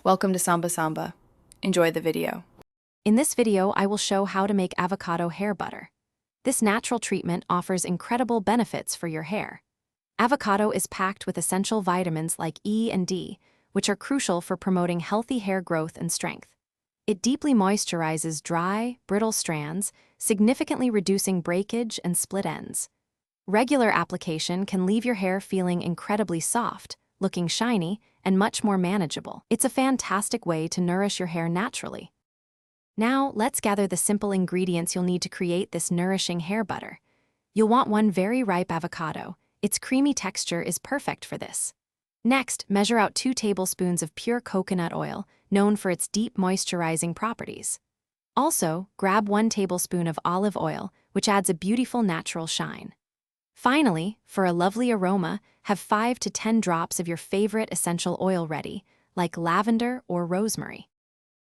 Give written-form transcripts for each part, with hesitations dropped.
Welcome to Samba Samba. Enjoy the video. In this video, I will show how to make avocado hair butter. This natural treatment offers incredible benefits for your hair. Avocado is packed with essential vitamins like E and D, which are crucial for promoting healthy hair growth and strength. It deeply moisturizes dry, brittle strands, significantly reducing breakage and split ends. Regular application can leave your hair feeling incredibly soft, looking shiny, and much more manageable. It's a fantastic way to nourish your hair naturally. Now, let's gather the simple ingredients you'll need to create this nourishing hair butter. You'll want one very ripe avocado. Its creamy texture is perfect for this. Next, measure out 2 tablespoons of pure coconut oil, known for its deep moisturizing properties. Also, grab 1 tablespoon of olive oil, which adds a beautiful natural shine. Finally, for a lovely aroma, have 5 to 10 drops of your favorite essential oil ready, like lavender or rosemary.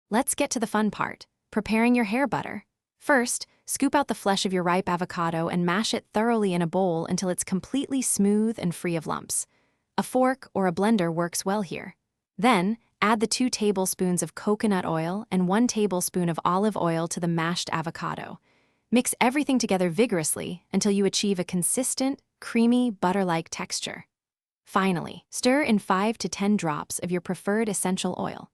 Let's get to the fun part, preparing your hair butter. First, scoop out the flesh of your ripe avocado and mash it thoroughly in a bowl until it's completely smooth and free of lumps. A fork or a blender works well here. Then, add the 2 tablespoons of coconut oil and 1 tablespoon of olive oil to the mashed avocado. Mix everything together vigorously until you achieve a consistent, creamy, butter-like texture. Finally, stir in 5 to 10 drops of your preferred essential oil.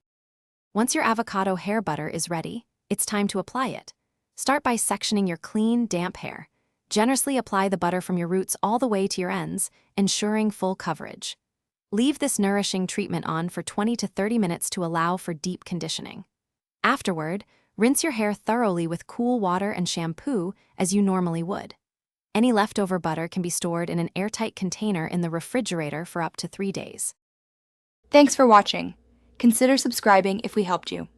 Once your avocado hair butter is ready, it's time to apply it. Start by sectioning your clean, damp hair. Generously apply the butter from your roots all the way to your ends, ensuring full coverage. Leave this nourishing treatment on for 20 to 30 minutes to allow for deep conditioning. Afterward, rinse your hair thoroughly with cool water and shampoo as you normally would. Any leftover butter can be stored in an airtight container in the refrigerator for up to 3 days. Thanks for watching. Consider subscribing if we helped you.